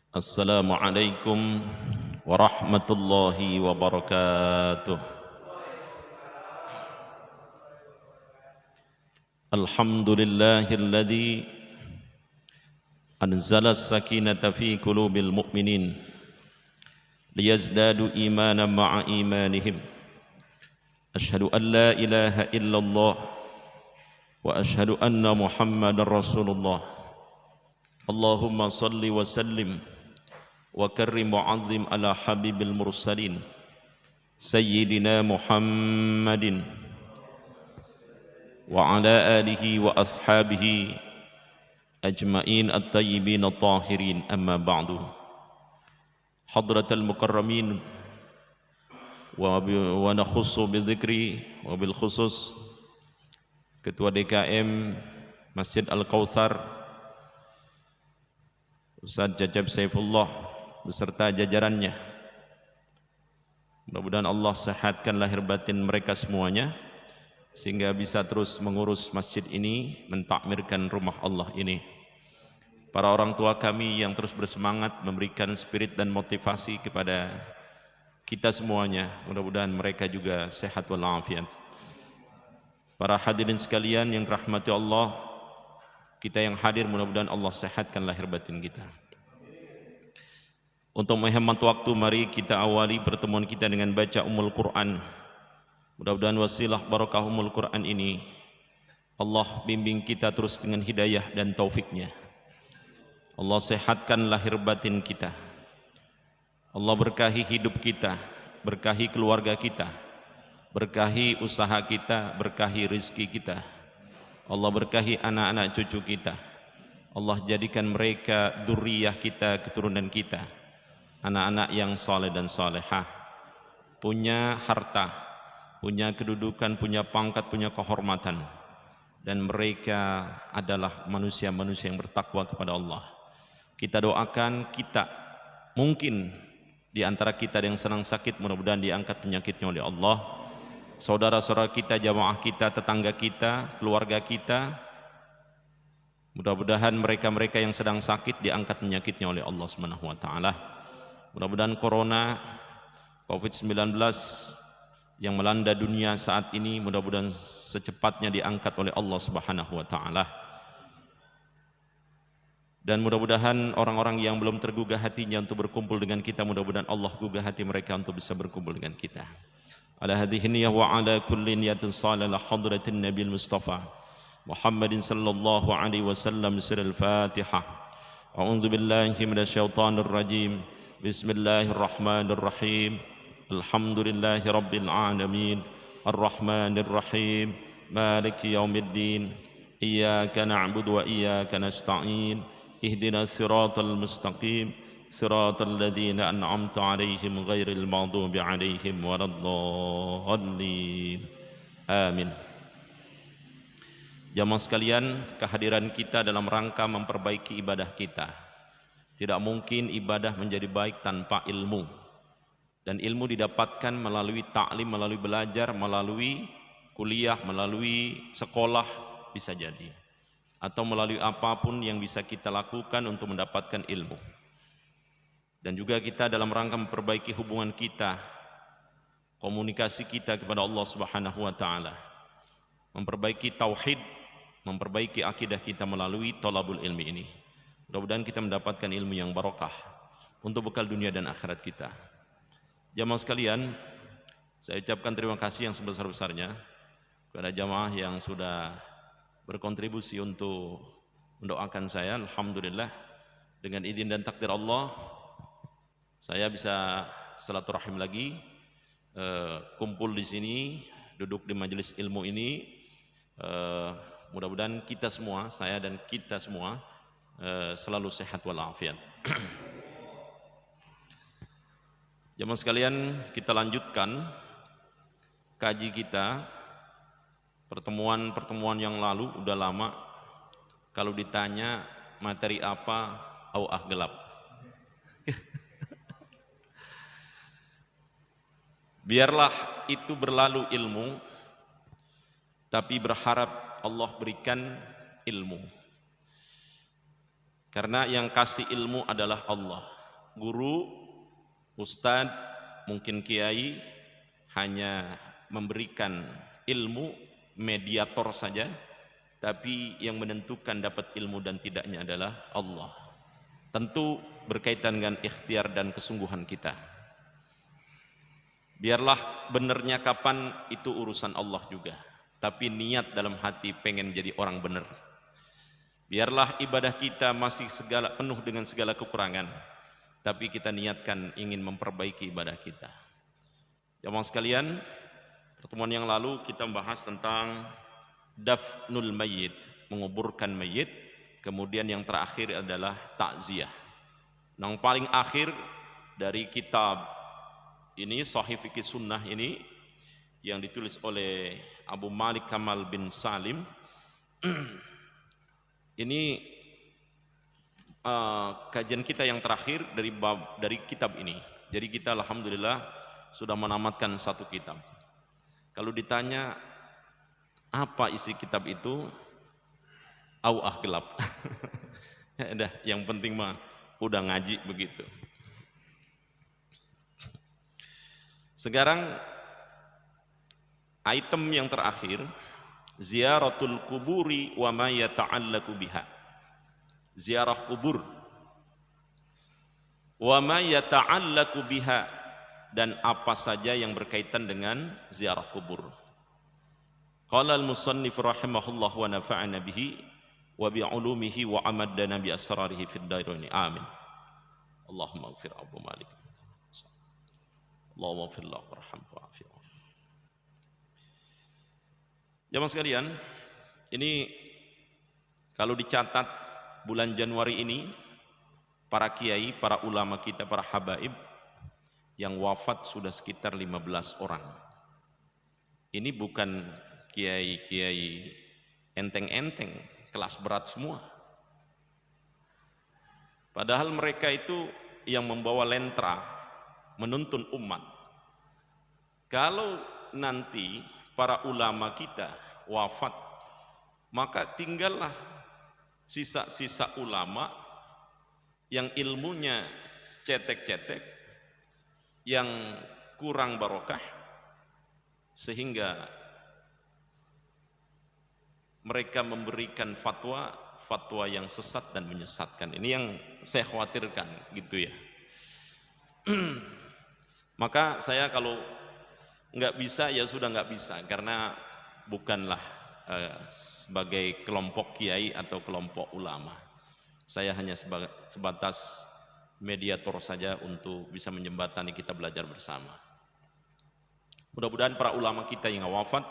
Assalamualaikum warahmatullahi wabarakatuh. Alhamdulillahilladzi anzala as-sakinata fi qulubil mu'minin liyazdadu imanan ma'a imanihim. Asyhadu an la ilaha illallah wa asyhadu anna Muhammadar Rasulullah. Allahumma salli wa sallim wa karrim mu'azzim ala habibil mursalin Sayyidina Muhammadin wa ala alihi wa ashabihi ajma'in at-tayyibin at-tahirin, amma ba'du. Hadratal mukarramin wa nakhussu bidzikri wa bil khusus Ketua DKM Masjid Al-Kautsar Ustaz Jajab Saifullah beserta jajarannya. Mudah-mudahan Allah sehatkan lahir batin mereka semuanya sehingga bisa terus mengurus masjid ini, mentakmirkan rumah Allah ini. Para orang tua kami yang terus bersemangat memberikan spirit dan motivasi kepada kita semuanya, mudah-mudahan mereka juga sehat walafiat. Para hadirin sekalian yang dirahmati Allah, kita yang hadir mudah-mudahan Allah sehatkan lahir batin kita. Untuk menghemat waktu, mari kita awali pertemuan kita dengan baca Ummul Quran. Mudah-mudahan wasilah barakah Ummul Quran ini Allah bimbing kita terus dengan hidayah dan taufiknya. Allah sehatkan lahir batin kita. Allah berkahi hidup kita, berkahi keluarga kita, berkahi usaha kita, berkahi rizki kita. Allah berkahi anak-anak cucu kita. Allah jadikan mereka dzurriyyah kita, keturunan kita, anak-anak yang saleh dan salehah, punya harta, punya kedudukan, punya pangkat, punya kehormatan, dan mereka adalah manusia-manusia yang bertakwa kepada Allah. Kita doakan, kita mungkin di antara kita yang sedang sakit, mudah-mudahan diangkat penyakitnya oleh Allah. Saudara-saudara kita, jamaah kita, tetangga kita, keluarga kita, mudah-mudahan mereka-mereka yang sedang sakit diangkat penyakitnya oleh Allah Subhanahu wa taala. Mudah-mudahan corona COVID-19 yang melanda dunia saat ini mudah-mudahan secepatnya diangkat oleh Allah Subhanahu wa taala. Dan mudah-mudahan orang-orang yang belum tergugah hatinya untuk berkumpul dengan kita, mudah-mudahan Allah gugah hati mereka untuk bisa berkumpul dengan kita. Ala hadhihi niyyah wa ala kulli niyatin salih hadratin Nabil Mustafa Muhammadin sallallahu alaihi wasallam. Sirul Fatihah. A'udzu billahi minasyaitonir rajim. Bismillahirrahmanirrahim. Alhamdulillahi rabbil alamin. Arrahmanir rahim. Maliki yaumiddin. Iyyaka na'budu wa iyyaka nasta'in. Ihdinas siratal mustaqim. Siratal ladzina an'amta 'alaihim ghairil maghdubi 'alaihim waladdallin. Amin. Jamaah sekalian, kehadiran kita dalam rangka memperbaiki ibadah kita. Tidak mungkin ibadah menjadi baik tanpa ilmu. Dan ilmu didapatkan melalui ta'lim, melalui belajar, melalui kuliah, melalui sekolah bisa jadi. Atau melalui apapun yang bisa kita lakukan untuk mendapatkan ilmu. Dan juga kita dalam rangka memperbaiki hubungan kita, komunikasi kita kepada Allah Subhanahu wa taala. Memperbaiki tauhid, memperbaiki akidah kita melalui thalabul ilmi ini. Mudah-mudahan kita mendapatkan ilmu yang barakah untuk bekal dunia dan akhirat kita. Jamaah sekalian, saya ucapkan terima kasih yang sebesar-besarnya kepada jamaah yang sudah berkontribusi untuk mendoakan saya. Alhamdulillah, dengan izin dan takdir Allah, saya bisa silaturahim lagi, kumpul di sini, duduk di majelis ilmu ini. Mudah-mudahan kita semua, saya dan kita semua selalu sehat walafiat. Jamaah sekalian, kita lanjutkan kaji kita. Pertemuan yang lalu udah lama, kalau ditanya materi apa, gelap. Biarlah itu berlalu ilmu, tapi berharap Allah berikan ilmu. Karena yang kasih ilmu adalah Allah. guru, ustadz, mungkin kiai hanya memberikan ilmu, mediator saja, tapi yang menentukan dapat ilmu dan tidaknya adalah Allah. Tentu berkaitan dengan ikhtiar dan kesungguhan kita. Biarlah benernya kapan itu urusan Allah juga, tapi niat dalam hati pengen jadi orang benar. Biarlah ibadah kita masih penuh dengan segala kekurangan, tapi kita niatkan ingin memperbaiki ibadah kita. Jamaah sekalian, pertemuan yang lalu kita membahas tentang dafnul mayyit, menguburkan mayit. Kemudian yang terakhir adalah takziah. Yang paling akhir dari kitab ini, Sahih Fikih Sunnah ini, yang ditulis oleh Abu Malik Kamal bin Salim. Ini kajian kita yang terakhir dari kitab ini. Jadi kita alhamdulillah sudah menamatkan satu kitab. Kalau ditanya apa isi kitab itu, gelap. Dah, yang penting mah udah ngaji begitu. Sekarang item yang terakhir, ziaratul kuburi wa ma yata'allaku biha. Ziarah kubur wa ma yata'allaku biha, dan apa saja yang berkaitan dengan ziarah kubur. Qala al-musannif rahimahullah wa nafa'ana bihi wa bi'ulumihi wa amaddana bi asrarihi fid dairain. Amin. Allahumma ighfir Abu Malik. Allahumma ighfir lahu warhamhu wa'afihi. Jamaah sekalian, ini kalau dicatat bulan Januari ini, para kiai, para ulama kita, para habaib yang wafat sudah sekitar 15 orang. Ini bukan kiai-kiai enteng-enteng, kelas berat semua. Padahal mereka itu yang membawa lentra menuntun umat. Kalau nanti para ulama kita wafat, maka tinggallah sisa-sisa ulama yang ilmunya cetek-cetek, yang kurang barokah, sehingga mereka memberikan fatwa yang sesat dan menyesatkan. Ini yang saya khawatirkan gitu ya. Maka saya kalau nggak bisa ya sudah nggak bisa, karena bukanlah sebagai kelompok kiai atau kelompok ulama. Saya hanya sebatas mediator saja untuk bisa menjembatani kita belajar bersama. Mudah-mudahan para ulama kita yang wafat,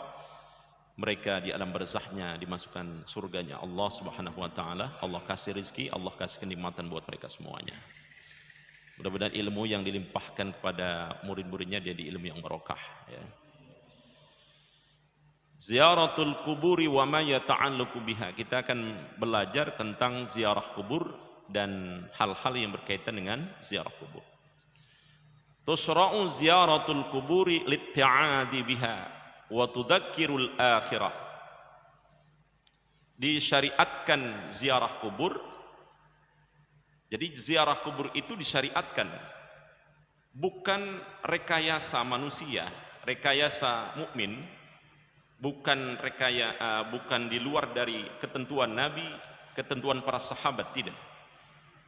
mereka di alam barzahnya dimasukkan surganya Allah Subhanahu wa taala. Allah kasih rezeki, Allah kasih kenikmatan buat mereka semuanya. Mudah-mudahan ilmu yang dilimpahkan kepada murid-muridnya jadi ilmu yang barokah ya. Ziaratul kuburi wa ma yata'allaqu biha. Kita akan belajar tentang ziarah kubur dan hal-hal yang berkaitan dengan ziarah kubur. Tusra'u ziyaratul kuburi litti'adhi biha wa tudzakkirul akhirah. Disyariatkan ziarah kubur. Jadi ziarah kubur itu disyariatkan, bukan rekayasa manusia, rekayasa mukmin, bukan di luar dari ketentuan Nabi, ketentuan para sahabat, tidak.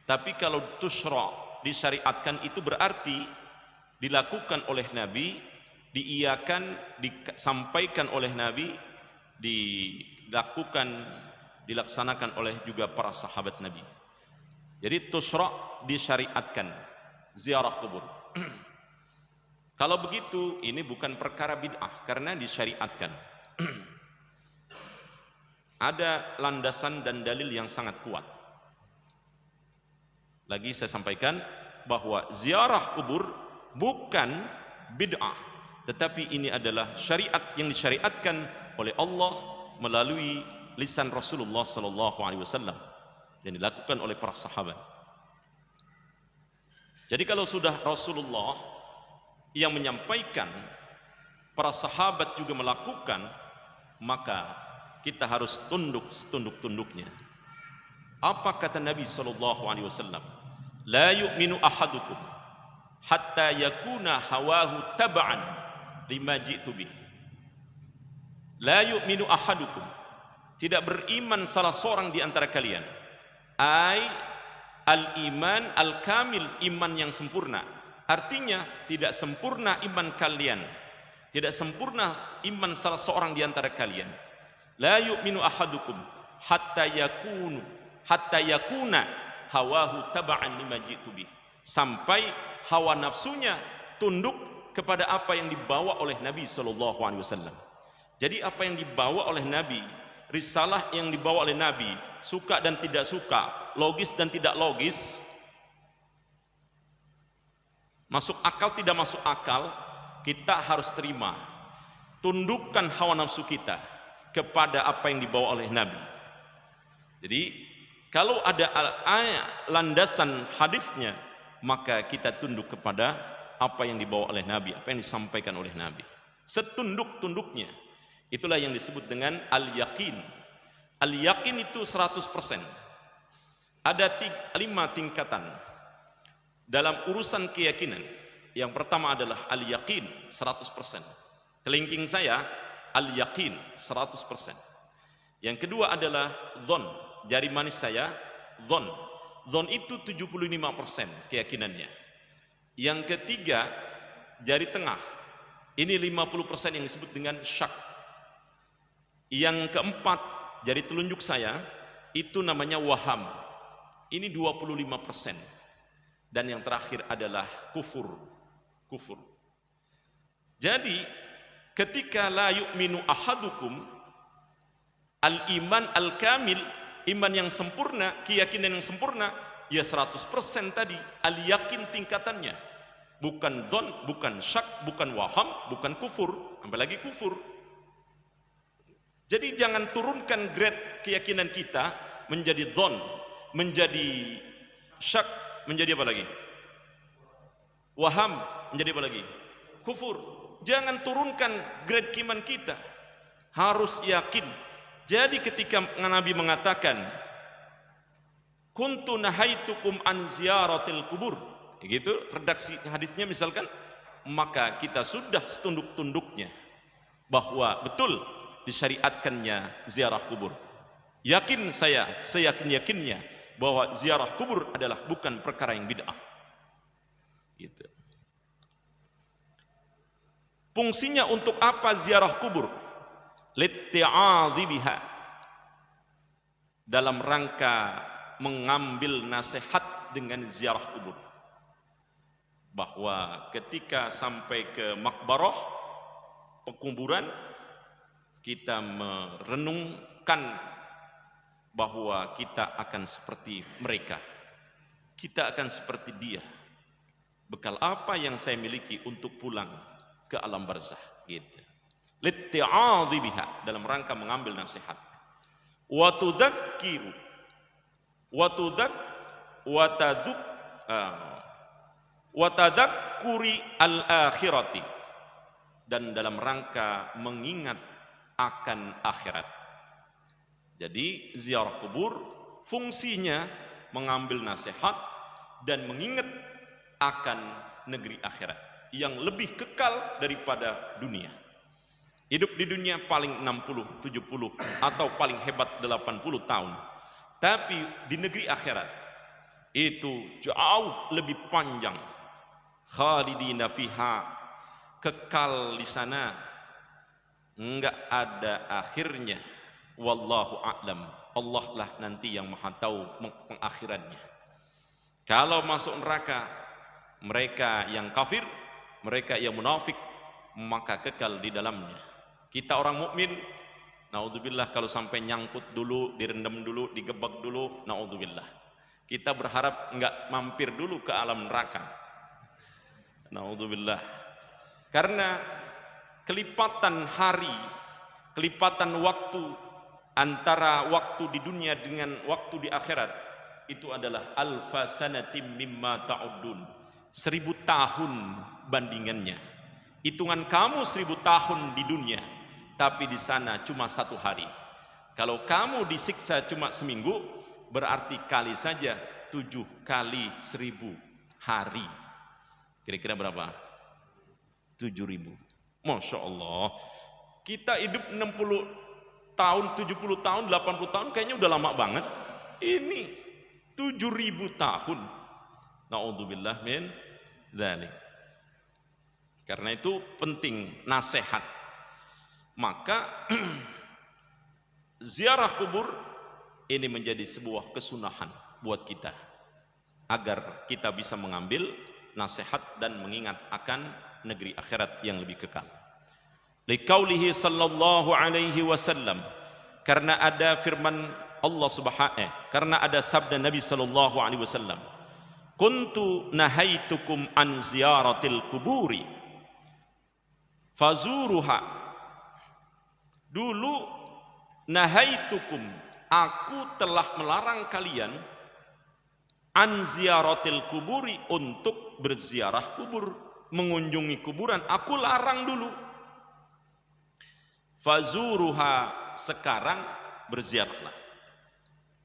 Tapi kalau tusra disyariatkan itu berarti dilakukan oleh Nabi, diiyakan, disampaikan oleh Nabi, dilaksanakan oleh juga para sahabat Nabi. Jadi tusra disyariatkan ziarah kubur. Kalau begitu ini bukan perkara bid'ah karena disyariatkan. Ada landasan dan dalil yang sangat kuat. Lagi saya sampaikan bahwa ziarah kubur bukan bid'ah, tetapi ini adalah syariat yang disyariatkan oleh Allah melalui lisan Rasulullah SAW dan dilakukan oleh para sahabat. Jadi kalau sudah Rasulullah yang menyampaikan, para sahabat juga melakukan, maka kita harus tunduk setunduk-tunduknya. Apa kata Nabi SAW? La yu'minu ahadukum hatta yakuna hawahu tab'an lima ji'tu bih. La yu'minu ahadukum, tidak beriman salah seorang di antara kalian. Ai al-iman al-kamil, iman yang sempurna. Artinya tidak sempurna iman kalian, tidak sempurna iman salah seorang di antara kalian. La yu'minu ahadukum hatta yakuna hawahu taba'an lima ji'tu bih, sampai hawa nafsunya tunduk kepada apa yang dibawa oleh Nabi sallallahu alaihi wasallam. Jadi apa yang dibawa oleh Nabi, risalah yang dibawa oleh Nabi, suka dan tidak suka, logis dan tidak logis, masuk akal tidak masuk akal, kita harus terima. Tundukkan hawa nafsu kita kepada apa yang dibawa oleh Nabi. Jadi kalau ada landasan hadisnya, maka kita tunduk kepada apa yang dibawa oleh Nabi, apa yang disampaikan oleh Nabi, setunduk-tunduknya. Itulah yang disebut dengan al-yaqin. Al-yaqin itu 100%. Ada 5 tingkatan dalam urusan keyakinan. Yang pertama adalah al-yaqin 100%. Kelingking saya al-yaqin 100%. Yang kedua adalah dhon, jari manis saya dhon. Dhon itu 75% keyakinannya. Yang ketiga jari tengah, ini 50% yang disebut dengan syak. Yang keempat jari telunjuk saya, itu namanya waham, ini 25%. Dan yang terakhir adalah kufur. Jadi ketika la yu'minu ahadukum, al-iman al-kamil, iman yang sempurna, keyakinan yang sempurna, ya 100% tadi, al-yakin tingkatannya. Bukan dhon, bukan syak, bukan waham, bukan kufur, apalagi kufur. Jadi jangan turunkan grade keyakinan kita menjadi dhon, menjadi syak, menjadi apa lagi? Waham, menjadi apa lagi? Kufur. Jangan turunkan grade iman kita, harus yakin. Jadi ketika Nabi mengatakan kuntu nahaitukum an ziyaratil kubur, gitu redaksi hadisnya misalkan, maka kita sudah setunduk-tunduknya bahwa betul disyariatkannya ziarah kubur. Yakin saya yakin-yakinnya bahwa ziarah kubur adalah bukan perkara yang bid'ah. Gitu. Fungsinya untuk apa ziarah kubur? Litti'adhi biha, dalam rangka mengambil nasihat dengan ziarah kubur. Bahwa ketika sampai ke makbarah, pekuburan, kita merenungkan bahwa kita akan seperti mereka, kita akan seperti dia. Bekal apa yang saya miliki untuk pulang ke alam barzah, gitu. Litti'adhi biha, dalam rangka mengambil nasihat. Wa tudzakiru wa tadzakkuri al-akhirati, dan dalam rangka mengingat akan akhirat. Jadi ziarah kubur fungsinya mengambil nasihat dan mengingat akan negeri akhirat yang lebih kekal daripada dunia. Hidup di dunia paling 60, 70 atau paling hebat 80 tahun. Tapi di negeri akhirat itu jauh lebih panjang. Khalidina fiha, kekal di sana, enggak ada akhirnya. Wallahu a'lam, Allah lah nanti yang maha tahu pengakhirannya. Kalau masuk neraka, mereka yang kafir, mereka yang munafik, maka kekal di dalamnya. Kita orang mukmin, naudzubillah, kalau sampai nyangkut dulu, direndam dulu, digebak dulu, naudzubillah. Kita berharap enggak mampir dulu ke alam neraka, naudzubillah. Karena kelipatan hari, kelipatan waktu antara waktu di dunia dengan waktu di akhirat itu adalah alfa sanatim mimma ta'uddun, 1000 tahun bandingannya. Hitungan kamu 1000 tahun di dunia, tapi di sana cuma 1 hari. Kalau kamu disiksa cuma seminggu, berarti kali saja 7 kali 1000 hari. Kira-kira berapa? 7.000. Masya Allah. Kita hidup 60 tahun, 70 tahun, 80 tahun kayaknya udah lama banget. Ini 7.000 tahun. Na'udzubillah min dzalik. Karena itu penting nasihat. Maka ziarah kubur ini menjadi sebuah kesunahan buat kita agar kita bisa mengambil nasihat dan mengingat akan negeri akhirat yang lebih kekal. Liqaulihi sallallahu alaihi wasallam, karena ada firman Allah subhanahu, karena ada sabda Nabi sallallahu alaihi wasallam, kuntu nahaitukum an ziyaratil kuburi fazuruha. Dulu nahaitukum, aku telah melarang kalian an ziyaratil kuburi, untuk berziarah kubur, mengunjungi kuburan. Aku larang dulu. Fazuruha, sekarang berziarahlah.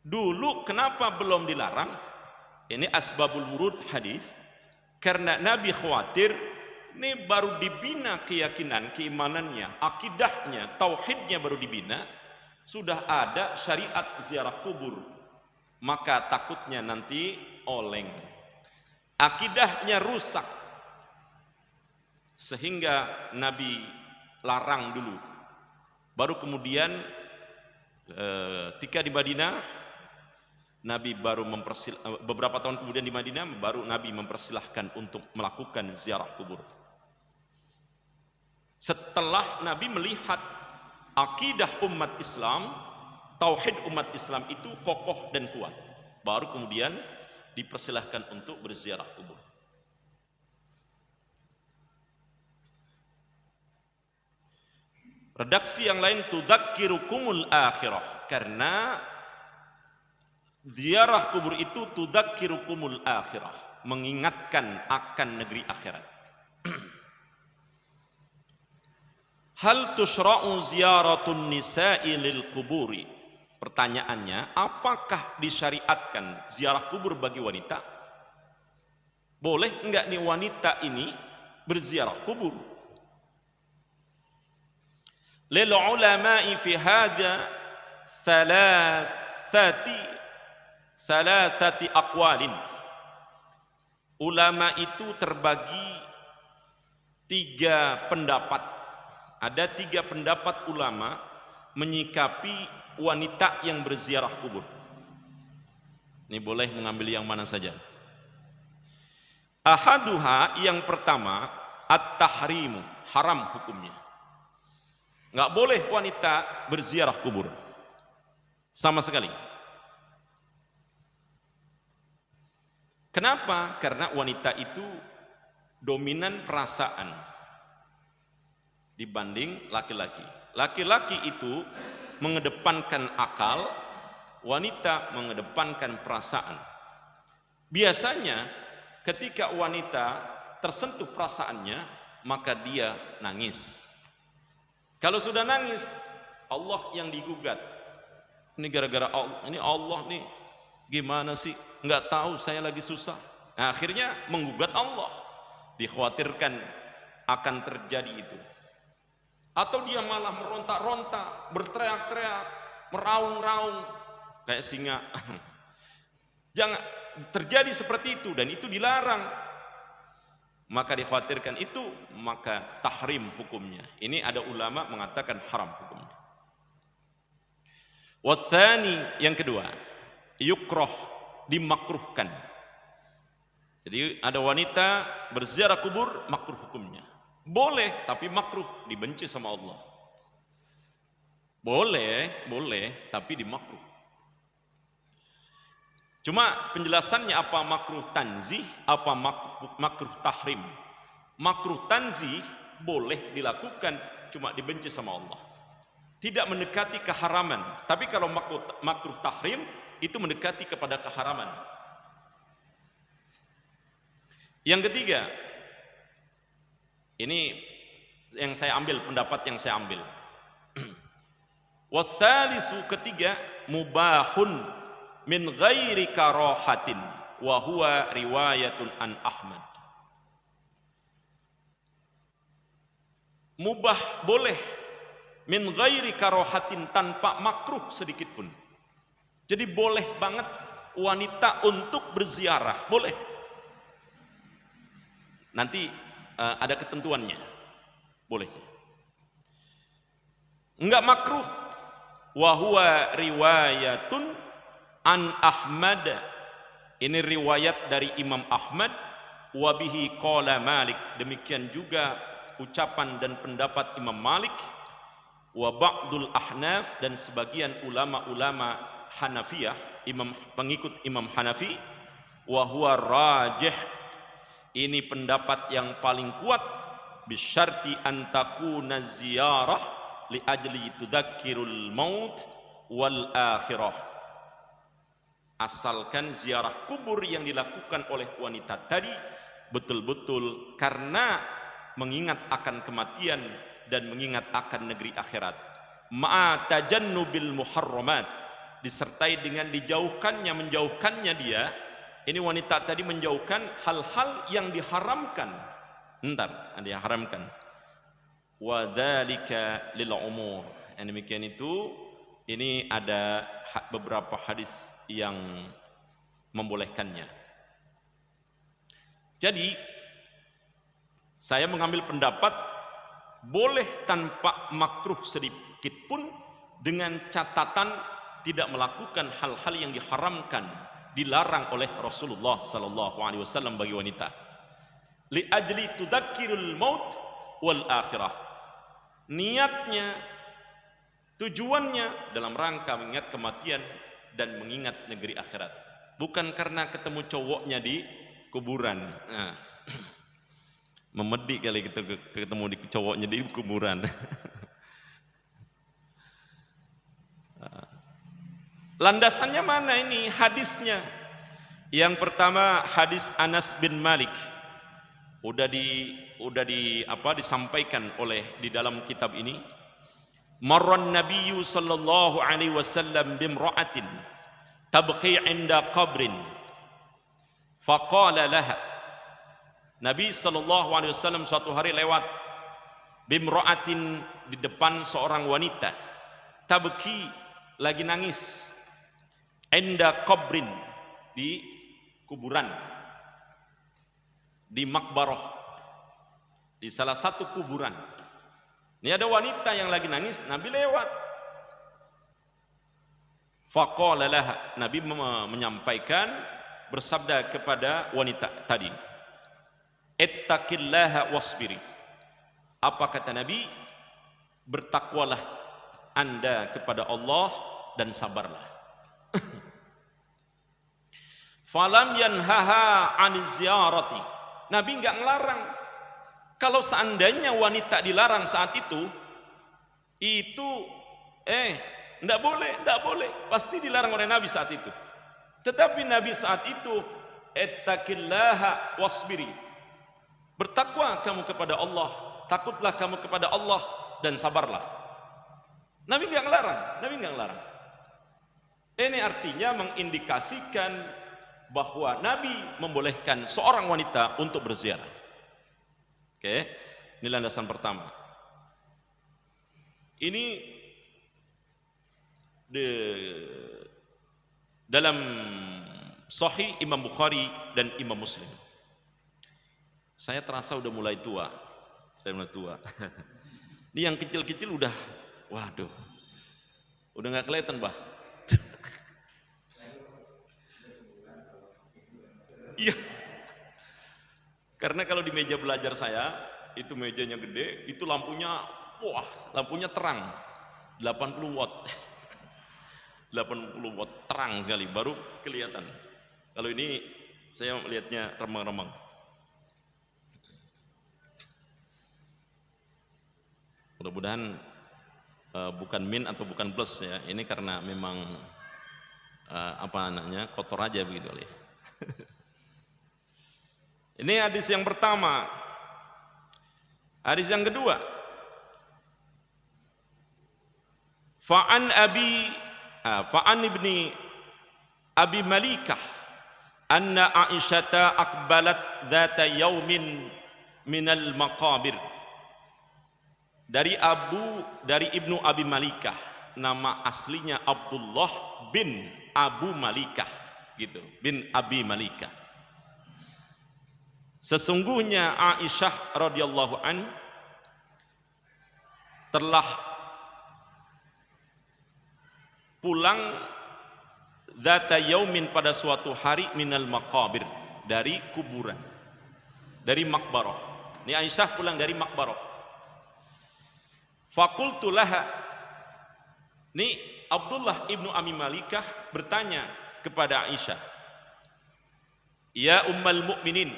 Dulu kenapa belum dilarang? Ini asbabul wurud hadis. Karena Nabi khawatir ini baru dibina keyakinan, keimanannya, akidahnya, tauhidnya baru dibina, sudah ada syariat ziarah kubur, maka takutnya nanti oleng, akidahnya rusak, sehingga Nabi larang dulu. Baru kemudian ketika di Madinah, Nabi baru beberapa tahun kemudian di Madinah, baru Nabi mempersilahkan untuk melakukan ziarah kubur. Setelah Nabi melihat akidah umat Islam, tauhid umat Islam itu kokoh dan kuat, baru kemudian dipersilahkan untuk berziarah kubur. Redaksi yang lain, tudzakirukumul akhirah, karena ziarah kubur itu tudzakirukumul akhirah, mengingatkan akan negeri akhirat. Hal tushra'u ziyaratun nisa'i lil kuburi. Pertanyaannya, apakah disyariatkan ziarah kubur bagi wanita? Boleh enggak nih wanita ini berziarah kubur? Lil ulama'i fi hadza thalathati aqwalin. Ulama itu terbagi 3 pendapat. Ada 3 pendapat ulama menyikapi wanita yang berziarah kubur. Ini boleh mengambil yang mana saja. Ahaduha, yang pertama, at-tahrimu, haram hukumnya. Nggak boleh wanita berziarah kubur sama sekali. Kenapa? Karena wanita itu dominan perasaan dibanding laki-laki. Laki-laki itu mengedepankan akal, wanita mengedepankan perasaan. Biasanya ketika wanita tersentuh perasaannya, maka dia nangis. Kalau sudah nangis, Allah yang digugat. Ini gara-gara Allah, ini Allah nih gimana sih, nggak tahu saya lagi susah. Nah, akhirnya menggugat Allah, dikhawatirkan akan terjadi itu. Atau dia malah meronta-ronta, berteriak-teriak, meraung-raung kayak singa. Jangan terjadi seperti itu, dan itu dilarang. Maka dikhawatirkan itu, maka tahrim hukumnya. Ini ada ulama mengatakan haram hukumnya. Wathani, yang kedua, yukroh, dimakruhkan. Jadi ada wanita berziarah kubur, makruh hukumnya. Boleh, tapi makruh, dibenci sama Allah. Boleh, tapi dimakruh. Cuma penjelasannya apa makruh tanzih, apa makruh tahrim. Makruh tanzih boleh dilakukan, cuma dibenci sama Allah. Tidak mendekati keharaman. Tapi kalau makruh tahrim, itu mendekati kepada keharaman. Yang ketiga, ini yang saya ambil, pendapat yang saya ambil. Watsalisu, ketiga, mubahun min ghairi karahatin. wa huwa riwayatun an Ahmad. Mubah boleh min ghairi karohatin, tanpa makruh sedikit pun. Jadi boleh banget wanita untuk berziarah, boleh. Nanti ada ketentuannya, boleh. Enggak makruh. Wa huwa riwayatun an Ahmad. Ini riwayat dari Imam Ahmad. Wa bihi qala Malik. Demikian juga ucapan dan pendapat Imam Malik. Wa ba'dul ahnaf, dan sebagian ulama-ulama Hanafiyah, pengikut Imam Hanafi. Wa huwa rajih. Ini pendapat yang paling kuat. Bisyarti an takuna ziyarah li ajli tudzakkirul maut wal akhirah. Asalkan ziarah kubur yang dilakukan oleh wanita tadi betul-betul karena mengingat akan kematian dan mengingat akan negeri akhirat. Ma'a tajannubil muharramat, disertai dengan menjauhkannya dia. Ini wanita tadi menjauhkan hal-hal yang diharamkan. Diharamkan. Wa dzalika lil umur. Yang demikian itu, ini ada beberapa hadis yang membolehkannya. Jadi saya mengambil pendapat boleh tanpa makruh sedikit pun, dengan catatan tidak melakukan hal-hal yang diharamkan, dilarang oleh Rasulullah sallallahu alaihi wasallam bagi wanita. Li ajli tudzakkirul maut wal akhirah. Niatnya, tujuannya dalam rangka mengingat kematian dan mengingat negeri akhirat. Bukan karena ketemu cowoknya di kuburan. Memedik kali kita ketemu di cowoknya di kuburan. Landasannya mana ini hadisnya? Yang pertama hadis Anas bin Malik. Disampaikan oleh di dalam kitab ini. Marran Nabiyyu sallallahu alaihi wasallam bimra'atin tabqi 'inda qabrin. Faqala laha, Nabi sallallahu alaihi wasallam suatu hari lewat bimra'atin, di depan seorang wanita, tabqi, lagi nangis, 'inda qabrin, di kuburan, di makbarah, di salah satu kuburan. Ini ada wanita yang lagi nangis, Nabi lewat. Faqala laha, Nabi menyampaikan, bersabda kepada wanita tadi, ittaqillaha wasbiri. Apa kata Nabi? Bertakwalah Anda kepada Allah dan sabarlah. Falam yanhaha 'ani ziyarati. Nabi enggak ngelarang. Kalau seandainya wanita dilarang saat itu enggak boleh, pasti dilarang oleh Nabi saat itu. Tetapi Nabi saat itu, ittaqillaha wasbiri. Bertakwa kamu kepada Allah, takutlah kamu kepada Allah dan sabarlah. Nabi enggak ngelarang. Ini artinya mengindikasikan bahwa Nabi membolehkan seorang wanita untuk berziarah. Oke, ini landasan pertama. Ini dalam Sahih Imam Bukhari dan Imam Muslim. Saya terasa udah mulai tua. Ini yang kecil-kecil udah, waduh, udah nggak kelihatan, Bah. Iya. Karena kalau di meja belajar saya, itu mejanya gede, itu lampunya terang. 80 watt. 80 watt terang sekali, baru kelihatan. Kalau ini saya melihatnya remang-remang. Mudah-mudahan bukan min atau bukan plus ya. Ini karena memang kotor aja begitu kali. Ini hadis yang pertama. Hadis yang kedua, Fa'an ibni Abi Malikah anna Aisyata aqbalat dzata yaumin minal maqabir. Dari Ibnu Abi Malikah, nama aslinya Abdullah bin Abu Malikah gitu, bin Abi Malikah. Sesungguhnya Aisyah radhiyallahu an telah pulang zata yaumin pada suatu hari minal maqabir, dari kuburan, dari makbarah. Ini Aisyah pulang dari makbarah. Faqultu laha, ini Abdullah ibnu Abi Malikah bertanya kepada Aisyah, ya ummal mu'minin,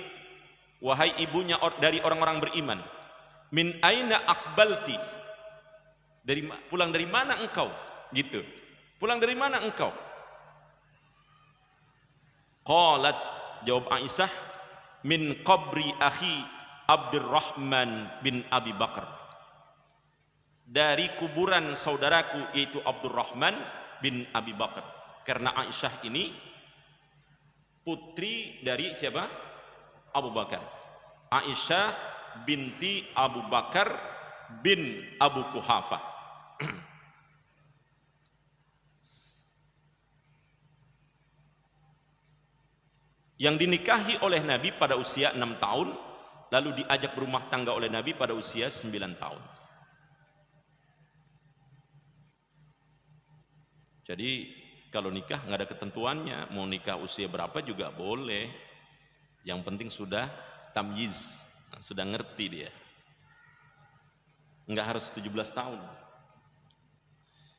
wahai ibunya dari orang-orang beriman, min aina aqbalti, pulang dari mana engkau? Gitu. Pulang dari mana engkau? Qalat, jawab Aisyah, min qabri akhi Abdurrahman bin Abi Bakar, dari kuburan saudaraku yaitu Abdurrahman bin Abi Bakar. Karena Aisyah ini putri dari siapa? Abu Bakar. Aisyah binti Abu Bakar bin Abu Quhafah. Yang dinikahi oleh Nabi pada usia 6 tahun, lalu diajak berumah tangga oleh Nabi pada usia 9 tahun. Jadi kalau nikah nggak ada ketentuannya, mau nikah usia berapa juga boleh. Yang penting sudah tamyiz, sudah ngerti dia. Nggak harus 17 tahun.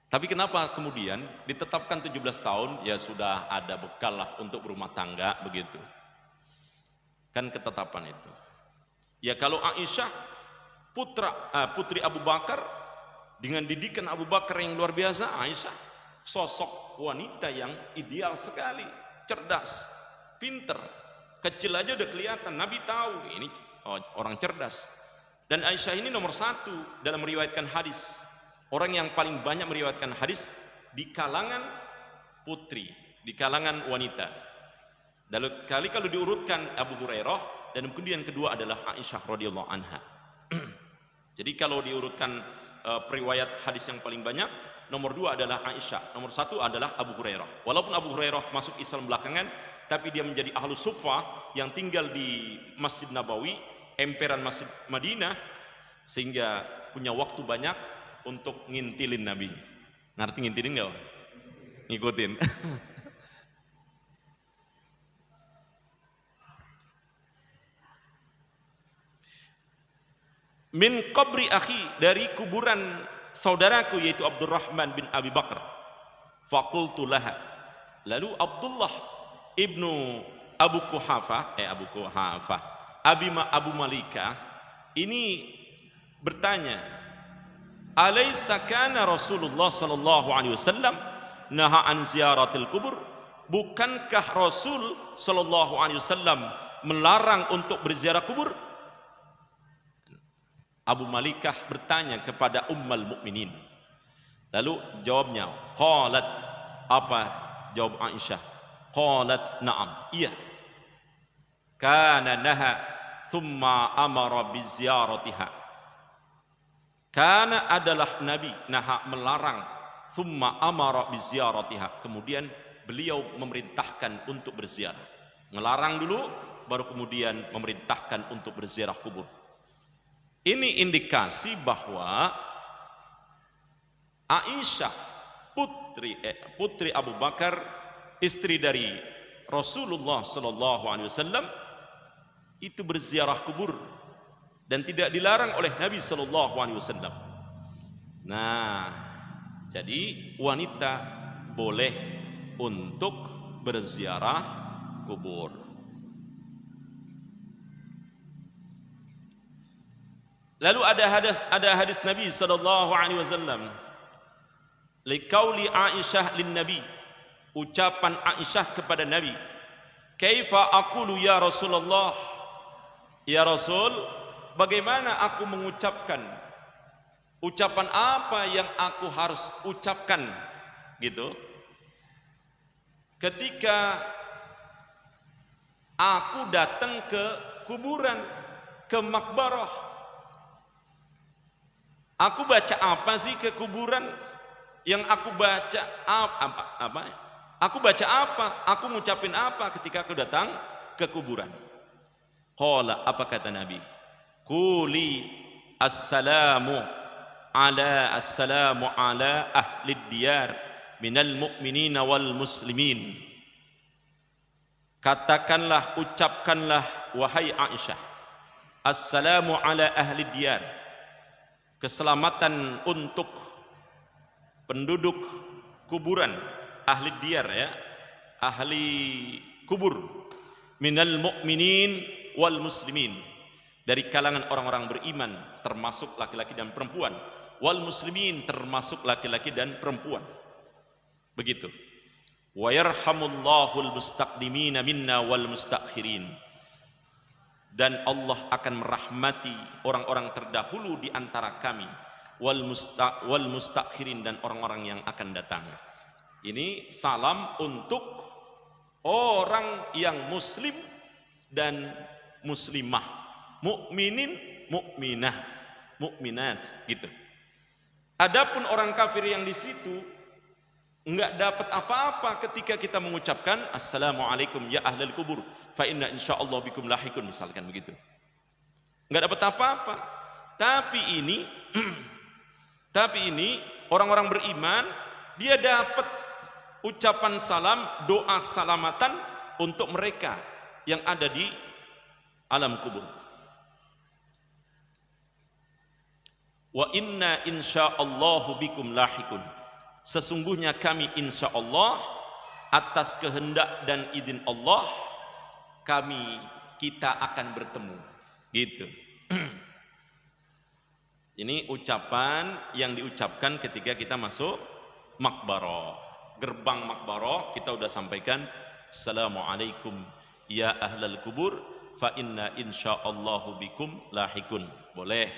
Tapi kenapa kemudian ditetapkan 17 tahun? Ya sudah ada bekal lah untuk berumah tangga, begitu. Kan ketetapan itu. Ya kalau Aisyah putri Abu Bakar dengan didikan Abu Bakar yang luar biasa, Aisyah sosok wanita yang ideal sekali, cerdas, pinter, kecil aja udah kelihatan. Nabi tahu ini orang cerdas. Dan Aisyah ini nomor 1 dalam meriwayatkan hadis. Orang yang paling banyak meriwayatkan hadis di kalangan putri, di kalangan wanita. Dan kalau diurutkan Abu Hurairah, dan kemudian kedua adalah Aisyah radhiyallahu anha. Jadi kalau diurutkan periwayat hadis yang paling banyak, nomor 2 adalah Aisyah, nomor 1 adalah Abu Hurairah. Walaupun Abu Hurairah masuk Islam belakangan, tapi dia menjadi ahlu suffah yang tinggal di Masjid Nabawi, emperan Masjid Madinah, sehingga punya waktu banyak untuk ngintilin Nabi. Ngerti ngintilin nggak? Ngikutin. Min qabri akhi, dari kuburan saudaraku yaitu Abdurrahman bin Abi Bakar. Faqultu laha, lalu Abdullah ibnu Abu Quhafah Abu Malikah ini bertanya, alaysa kana Rasulullah sallallahu alaihi wasallam naha an ziyaratil kubur, bukankah Rasul sallallahu alaihi wasallam melarang untuk berziarah kubur? Abu Malikah bertanya kepada Ummul Mukminin. Lalu jawabnya, qalat, apa jawab Aisyah? Qalat na'am, iya. Kana naha thumma amara biziyaratiha. Kana adalah Nabi, naha melarang, thumma amara biziyaratiha, kemudian beliau memerintahkan untuk berziarah. Melarang dulu, baru kemudian memerintahkan untuk berziarah kubur. Ini indikasi bahwa Aisyah putri Abu Bakar, istri dari Rasulullah sallallahu alaihi wasallam, itu berziarah kubur dan tidak dilarang oleh Nabi sallallahu alaihi wasallam. Nah, jadi wanita boleh untuk berziarah kubur. Lalu ada hadis Nabi sallallahu alaihi wasallam, liqauli Aisyah lin Nabi, ucapan Aisyah kepada Nabi, kaifa aqulu ya Rasulullah, ya Rasul, bagaimana aku mengucapkan, ucapan apa yang aku harus ucapkan, gitu, ketika Aku datang ke kuburan, ke makbarah. Aku baca apa sih ke kuburan? Yang aku baca apa? Aku baca apa? Aku ngucapin apa ketika aku datang ke kuburan? Qala, apa kata Nabi? Quli assalamu ala ahli diyar minal mu'minina wal muslimin. Katakanlah, ucapkanlah wahai Aisyah, assalamu ala ahli diyar, keselamatan untuk penduduk kuburan, ahli diyar ya, ahli kubur, minal mu'minin wal muslimin, dari kalangan orang-orang beriman termasuk laki-laki dan perempuan, wal muslimin termasuk laki-laki dan perempuan. Begitu. Wa yarhamullahul mustaqdimina minna wal mustakhirin, dan Allah akan merahmati orang-orang terdahulu di antara kami, wal mustakhirin, dan orang-orang yang akan datang. Ini salam untuk orang yang muslim dan muslimah, mukminin, mukminah, mukminat, gitu. Adapun orang kafir yang di situ enggak dapat apa-apa ketika kita mengucapkan assalamualaikum ya ahlal kubur fa inna insyaallah bikum lahikun, misalkan begitu. Enggak dapat apa-apa. Tapi ini orang-orang beriman, dia dapat ucapan salam, doa salamatan untuk mereka yang ada di alam kubur. Wa inna insyaallahu bikum lahikun, sesungguhnya kami insya Allah atas kehendak dan izin Allah kita akan bertemu, gitu. Ini ucapan yang diucapkan ketika kita masuk makbarah. Gerbang makbarah kita udah sampaikan assalamualaikum ya ahlal kubur fa inna insyaallahu bikum lahikun. Boleh.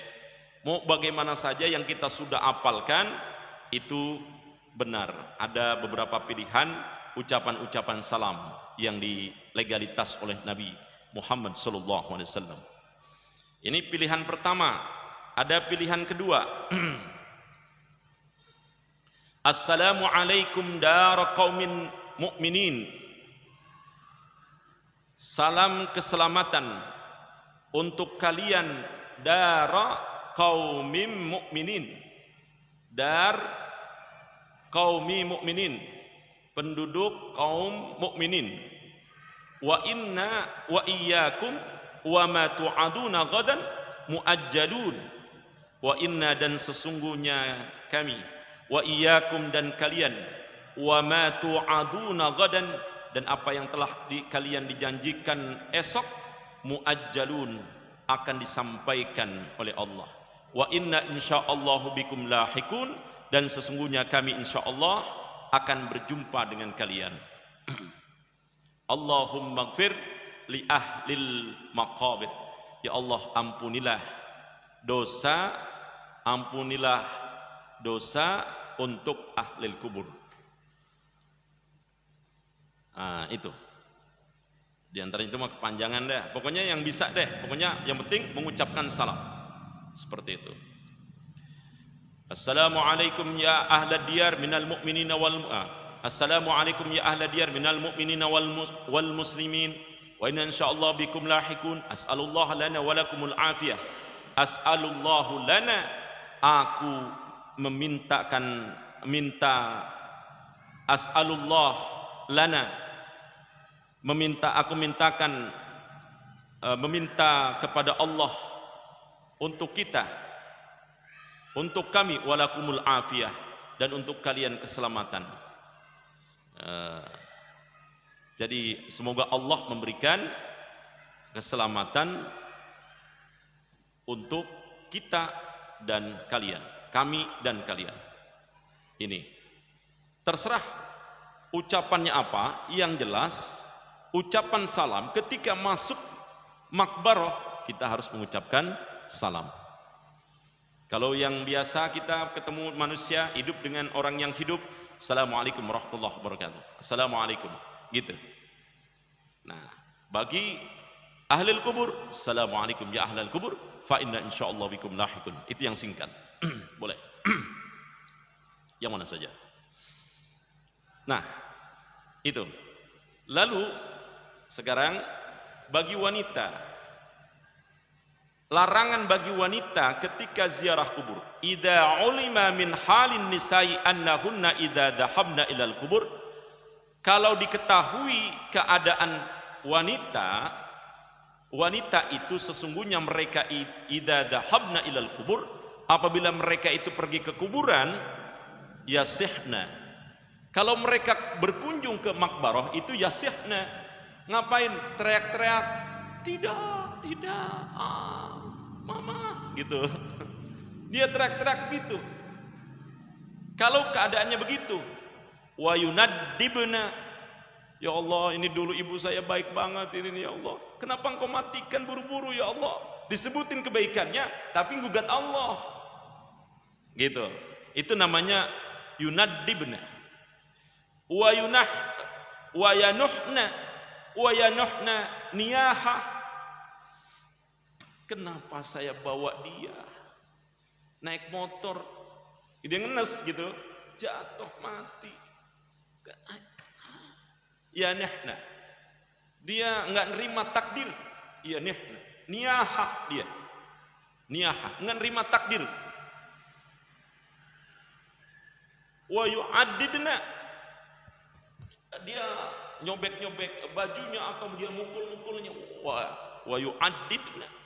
Mau bagaimana saja yang kita sudah apalkan itu benar. Ada beberapa pilihan ucapan-ucapan salam yang dilegalitas oleh Nabi Muhammad SAW. Ini pilihan pertama. Ada pilihan kedua. Assalamualaikum dar qaumin mu'minin. Salam keselamatan untuk kalian dar qaumin mu'minin. Dar qaumi mu'minin, penduduk kaum mukminin. Wa inna wa iyyakum wa ma tu'aduna ghadan muajjalun. Wa inna, dan sesungguhnya kami, wa iyyakum, dan kalian, wa ma tu'aduna ghadan, dan apa yang telah kalian dijanjikan esok, muajjalun, akan disampaikan oleh Allah. Wa inna insyaallahu bikum lahikun, dan sesungguhnya kami insyaallah akan berjumpa dengan kalian. Allahumma gfir li ahlil maqabir. Ya Allah, ampunilah dosa untuk ahlil kubur. Itu. Di antara itu mah kepanjangan deh. Pokoknya yang bisa deh. Pokoknya yang penting mengucapkan salam. Seperti itu. Assalamualaikum ya ahlad diyar minal mu'minina Assalamualaikum ya ahlad diyar minal mu'minina wal muslimin. Wa inna insyaallah bikum lahikun. As'alullah lana wa lakumul afiyah. As'alullahu lana, aku as'alullah lana, meminta kepada Allah untuk kita, untuk kami, walakumul afiyah, dan untuk kalian keselamatan. Jadi semoga Allah memberikan keselamatan untuk kita dan kalian, kami dan kalian. Ini terserah ucapannya apa, yang jelas ucapan salam ketika masuk makbarah kita harus mengucapkan salam. Kalau yang biasa kita ketemu manusia hidup dengan orang yang hidup, assalamualaikum warahmatullahi wabarakatuh, assalamualaikum, gitu. Nah, Bagi ahli kubur, assalamualaikum ya ahli kubur, fa inna insyaallah bikum lahiqun. Itu yang singkat. Boleh. Yang mana saja. Nah, itu. Lalu sekarang bagi wanita, larangan bagi wanita ketika ziarah kubur. Idza ulima min halin nisa'i annahunna idza dhahabna ilal kubur. Kalau diketahui keadaan wanita itu sesungguhnya mereka idza dhahabna ilal kubur, apabila mereka itu pergi ke kuburan, yasihna. Kalau mereka berkunjung ke makbarah itu yasihna. Ngapain? Teriak-teriak. Tidak, mama, gitu. Dia teriak-teriak gitu. Kalau keadaannya begitu, wa yunaddibna, ya Allah, ini dulu ibu saya baik banget ini ya Allah. Kenapa engkau matikan buru-buru ya Allah? Disebutin kebaikannya, tapi gugat Allah. Gitu. Itu namanya yunaddibna. Wa yanuhna niyaha. Kenapa saya bawa dia naik motor, dia ngenes gitu, jatuh mati. Ya nihna, dia nggak nerima takdir. Ya nihna, niyaha dia, niyaha nggak nerima takdir. Wa yu'addidna, dia nyobek-nyobek bajunya atau dia mukul-mukulnya. Wa yu'addidna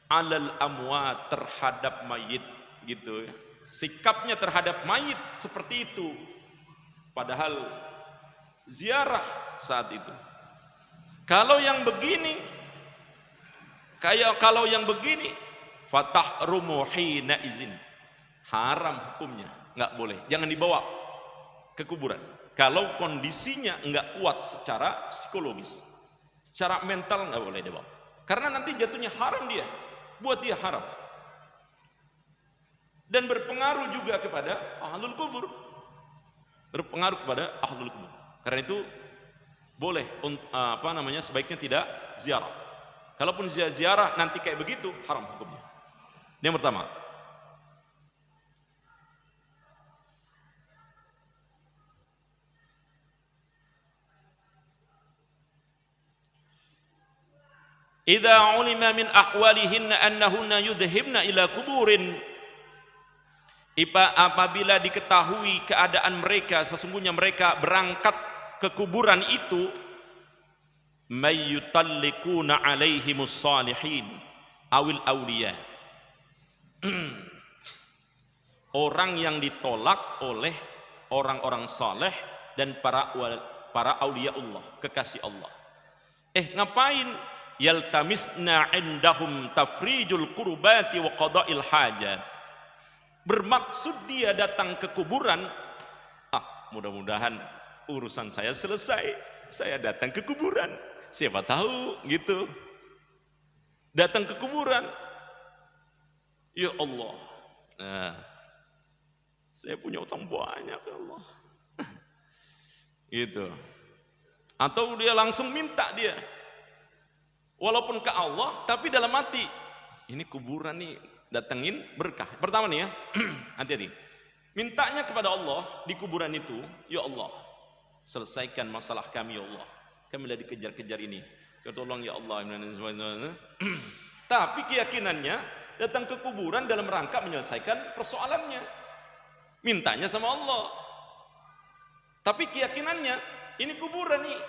alal amwat, terhadap mayit, gitu ya. Sikapnya terhadap mayit seperti itu, padahal ziarah saat itu. Kalau yang begini, fatahrumu hina izin, haram hukumnya, nggak boleh, jangan dibawa ke kuburan. Kalau kondisinya nggak kuat secara psikologis, secara mental nggak boleh dibawa, karena nanti jatuhnya haram dia, buat dia haram, dan berpengaruh juga kepada ahlul kubur, berpengaruh kepada ahlul kubur. Karena itu boleh sebaiknya tidak ziarah. Kalaupun ziarah nanti kayak begitu, haram hukumnya. Ini yang pertama. Idza ulima min ahwalihinna annahunna yudhhibna ila kuburin, apabila diketahui keadaan mereka sesungguhnya mereka berangkat ke kuburan itu, mayyutallikuna alaihimus salihin awil awliya, orang yang ditolak oleh orang-orang saleh dan para aulia Allah, kekasih Allah. Ngapain? Yaltamisna indahum tafrijul kurbati wa qada'il hajat. Bermaksud dia datang ke kuburan, mudah-mudahan urusan saya selesai, saya datang ke kuburan, siapa tahu gitu. Datang ke kuburan, ya Allah, saya punya utang banyak ya Allah. Gitu. Atau dia langsung minta dia, walaupun ke Allah, tapi dalam hati, ini kuburan nih, datengin berkah. Pertama nih ya, hati-hati. Mintanya kepada Allah di kuburan itu, ya Allah, selesaikan masalah kami ya Allah. Kami lagi dikejar-kejar ini. Tolong ya Allah. Tapi keyakinannya datang ke kuburan dalam rangka menyelesaikan persoalannya. Mintanya sama Allah. Tapi keyakinannya ini kuburan nih,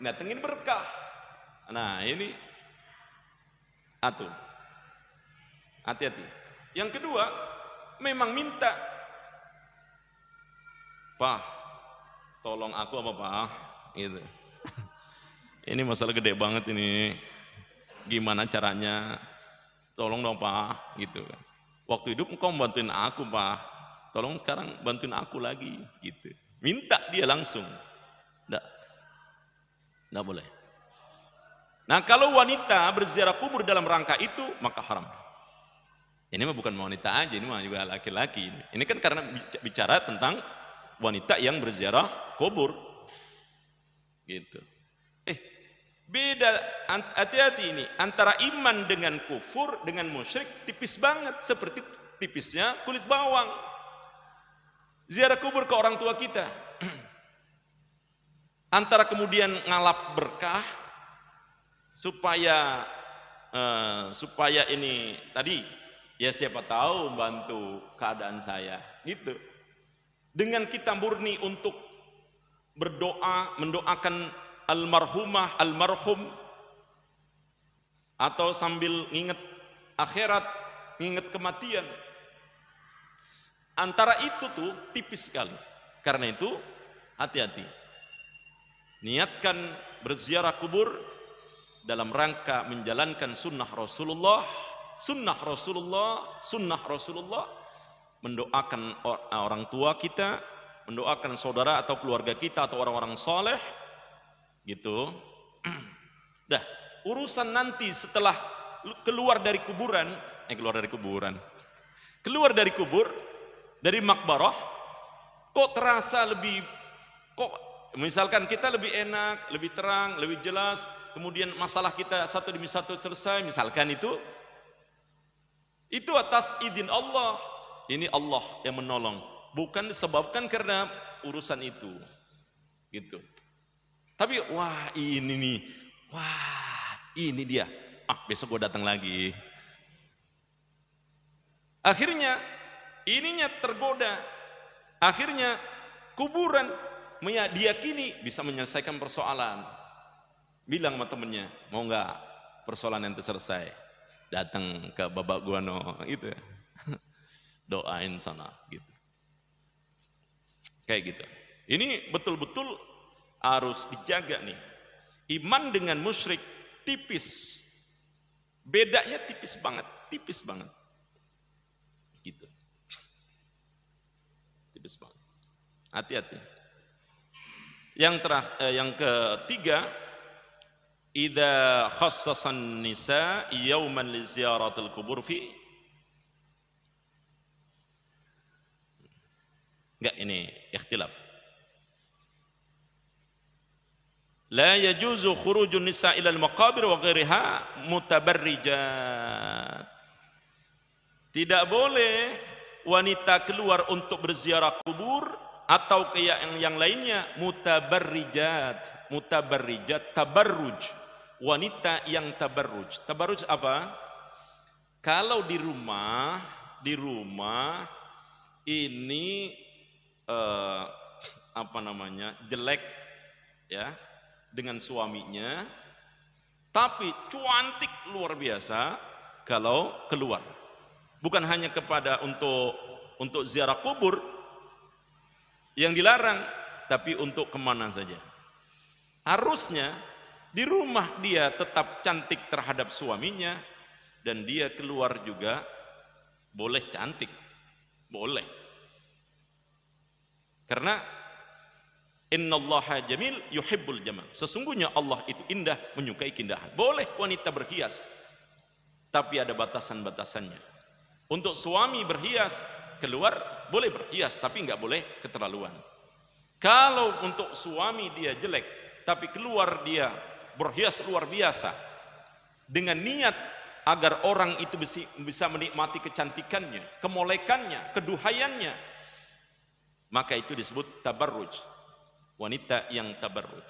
datengin berkah. Nah ini hati-hati. Yang kedua, memang minta, Pak, tolong aku apa Pak? Gitu. Ini masalah gede banget ini. Gimana caranya? Tolong dong Pak, gitu. Waktu hidup engkau bantuin aku Pak. Tolong sekarang bantuin aku lagi, gitu. Minta dia langsung. Nggak boleh. Nah kalau wanita berziarah kubur dalam rangka itu, maka haram. Ini mah bukan wanita aja, ini mah juga laki-laki. Ini kan karena bicara tentang wanita yang berziarah kubur. Gitu. Beda, hati-hati ini, antara iman dengan kufur, dengan musyrik, tipis banget, seperti tipisnya kulit bawang. Ziarah kubur ke orang tua kita, antara kemudian ngalap berkah, supaya ini tadi, ya siapa tahu bantu keadaan saya, gitu. Dengan kita murni untuk berdoa, mendoakan almarhumah, almarhum, atau sambil nginget akhirat, nginget kematian, antara itu tuh tipis sekali. Karena itu hati-hati, niatkan berziarah kubur dalam rangka menjalankan sunnah Rasulullah, sunnah Rasulullah, sunnah Rasulullah, mendoakan orang tua kita, mendoakan saudara atau keluarga kita atau orang-orang soleh, gitu. Dah, urusan nanti setelah keluar dari kuburan, keluar dari kubur, dari makbarah, kok terasa lebih, kok misalkan kita lebih enak, lebih terang, lebih jelas, kemudian masalah kita satu demi satu selesai, misalkan itu atas izin Allah. Ini Allah yang menolong, bukan disebabkan karena urusan itu, gitu. Tapi wah ini nih, wah ini dia, besok gue datang lagi. Akhirnya ininya tergoda, akhirnya kuburan diyakini bisa menyelesaikan persoalan. Bilang sama temennya, mau nggak persoalan yang selesai, datang ke Babak Guano, gitu ya. Doain sana, gitu. Kayak gitu. Ini betul-betul harus dijaga nih. Iman dengan musyrik tipis, bedanya tipis banget, gitu. Tipis banget. Hati-hati. Yang ketiga, idza khassasan nisa yauman li ziyaratil kubur fi. Enggak, ini ikhtilaf. La yajuzu khurujun nisa ila al-maqabir wa ghairiha mutabarrijat. Tidak boleh wanita keluar untuk berziarah kubur atau ke yang lainnya, mutabarrijat. Mutabarrijat, tabarruj. Wanita yang tabarruj. Tabarruj apa? Kalau di rumah ini jelek ya dengan suaminya, tapi cantik luar biasa kalau keluar. Bukan hanya kepada untuk ziarah kubur yang dilarang, tapi untuk kemana saja. Harusnya di rumah dia tetap cantik terhadap suaminya, dan dia keluar juga boleh cantik, boleh. Karena innallaha jamil yuhibbul jamal. Sesungguhnya Allah itu indah, menyukai keindahan. Boleh wanita berhias, tapi ada batasan-batasannya. Untuk suami berhias, keluar boleh berhias, tapi nggak boleh keterlaluan. Kalau untuk suami dia jelek, tapi keluar dia berhias luar biasa, dengan niat agar orang itu bisa menikmati kecantikannya, kemolekannya, keduhaiannya, maka itu disebut tabarruj, wanita yang tabarruj.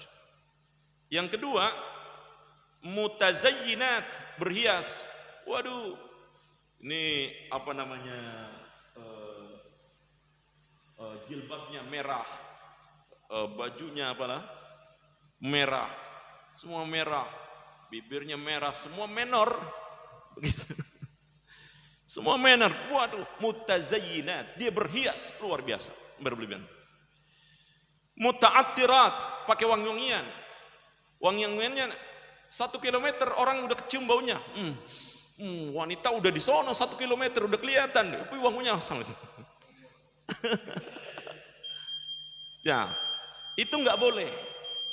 Yang kedua, mutazayyinat, berhias. Waduh, ini jilbabnya merah, bajunya merah, semua merah, bibirnya merah, semua menor, begitu. Semua menor. Waduh, mutazayyinat, dia berhias luar biasa, berlebihan. Muta'attirat, pakai wangi-wangian. Wangi-wangiannya 1 kilometer orang udah kecium baunya. Wanita udah di sono 1 kilometer udah kelihatan, tapi wanginya sama. Ya, itu nggak boleh.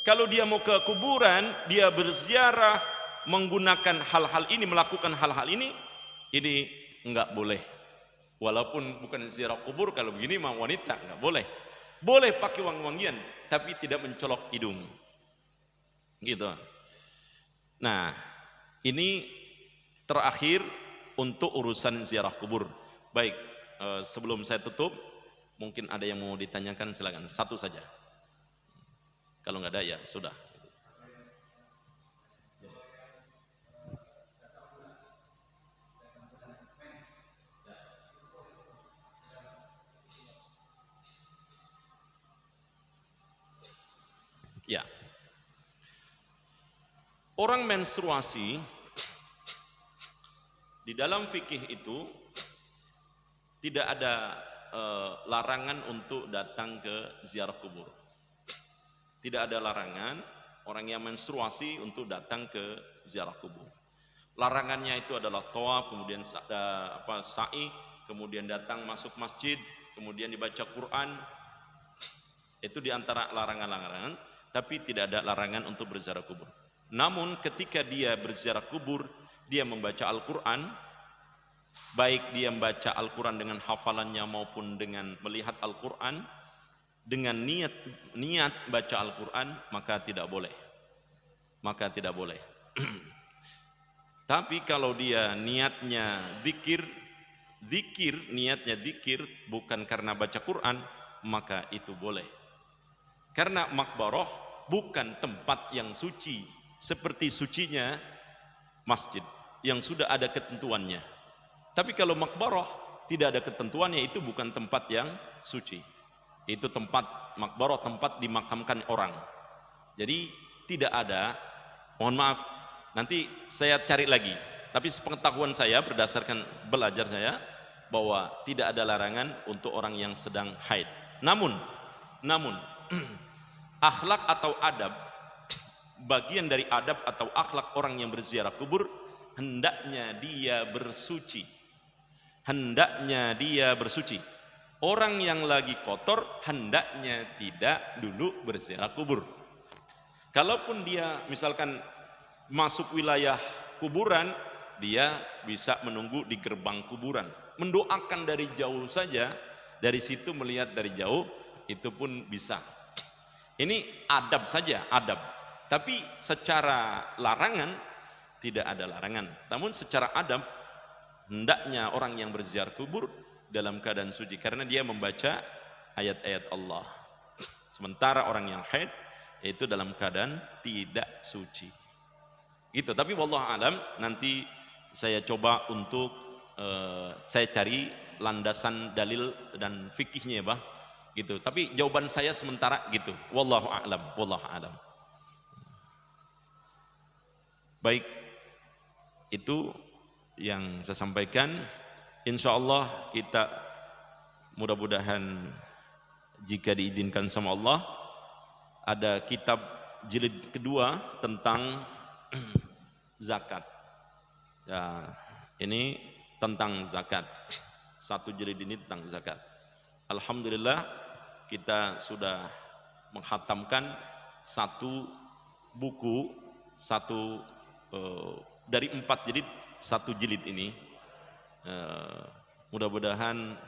Kalau dia mau ke kuburan, dia berziarah menggunakan hal-hal ini, melakukan hal-hal ini nggak boleh. Walaupun bukan ziarah kubur, kalau begini mah wanita nggak boleh. Boleh pakai wangi-wangian, tapi tidak mencolok hidung. Gitu. Nah, ini terakhir untuk urusan ziarah kubur. Baik, sebelum saya tutup, mungkin ada yang mau ditanyakan, silakan. Satu saja. Kalau nggak ada ya sudah. Ya. Orang menstruasi di dalam fikih itu tidak ada larangan untuk datang ke ziarah kubur. Tidak ada larangan orang yang menstruasi untuk datang ke ziarah kubur. Larangannya itu adalah tawaf, kemudian sa'i, kemudian datang masuk masjid, kemudian dibaca Quran. Itu diantara larangan-larangan, tapi tidak ada larangan untuk berziarah kubur. Namun ketika dia berziarah kubur, dia membaca Al-Quran, baik dia membaca Al-Quran dengan hafalannya maupun dengan melihat Al-Quran, dengan niat baca Al-Quran, maka tidak boleh. Maka tidak boleh. Tapi kalau dia niatnya zikir, niatnya zikir bukan karena baca Quran, maka itu boleh. Karena makbarah bukan tempat yang suci seperti sucinya masjid yang sudah ada ketentuannya. Tapi kalau makbarah tidak ada ketentuannya, itu bukan tempat yang suci. Itu tempat makbarah, tempat dimakamkan orang. Jadi tidak ada, mohon maaf, nanti saya cari lagi. Tapi sepengetahuan saya berdasarkan belajar saya bahwa tidak ada larangan untuk orang yang sedang haid. Namun akhlak atau adab, bagian dari adab atau akhlak orang yang berziarah kubur, hendaknya dia bersuci. Hendaknya dia bersuci. Orang yang lagi kotor hendaknya tidak dulu berziarah kubur. Kalaupun dia misalkan masuk wilayah kuburan, dia bisa menunggu di gerbang kuburan, mendoakan dari jauh saja, dari situ melihat dari jauh, itu pun bisa. Ini adab saja, adab. Tapi secara larangan tidak ada larangan. Namun secara adab, hendaknya orang yang berziarah kubur dalam keadaan suci, karena dia membaca ayat-ayat Allah. Sementara orang yang haid itu dalam keadaan tidak suci. Itu. Tapi wallahu alam, nanti saya coba untuk saya cari landasan dalil dan fikihnya ya, Bah. Gitu. Tapi jawaban saya sementara gitu. Wallahu a'lam, wallahu a'lam. Baik, itu yang saya sampaikan. Insya Allah kita mudah-mudahan jika diizinkan sama Allah, ada kitab jilid kedua tentang zakat. Ya, ini tentang zakat. Satu jilid ini tentang zakat. Alhamdulillah kita sudah menghatamkan satu buku, dari 4 jilid, 1 jilid ini. Mudah-mudahan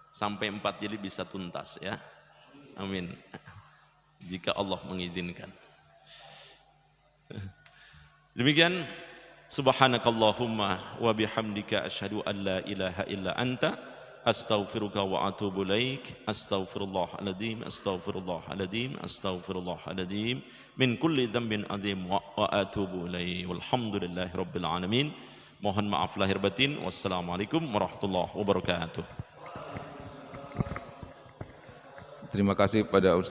sampai 4 jilid bisa tuntas ya. Amin. Jika Allah mengizinkan. Demikian, subhanakallahumma wa bihamdika asyhadu an la ilaha illa anta astaghfiruka wa atubu ilaik. Astaghfirullahaladzim, astaghfirullahaladzim, astaghfirullahaladzim min kulli dhanbin adzim wa atubu ilaih. Walhamdulillahi rabbil alamin. Mohon maaf lahir batin. Wassalamualaikum warahmatullahi wabarakatuh. Terima kasih pada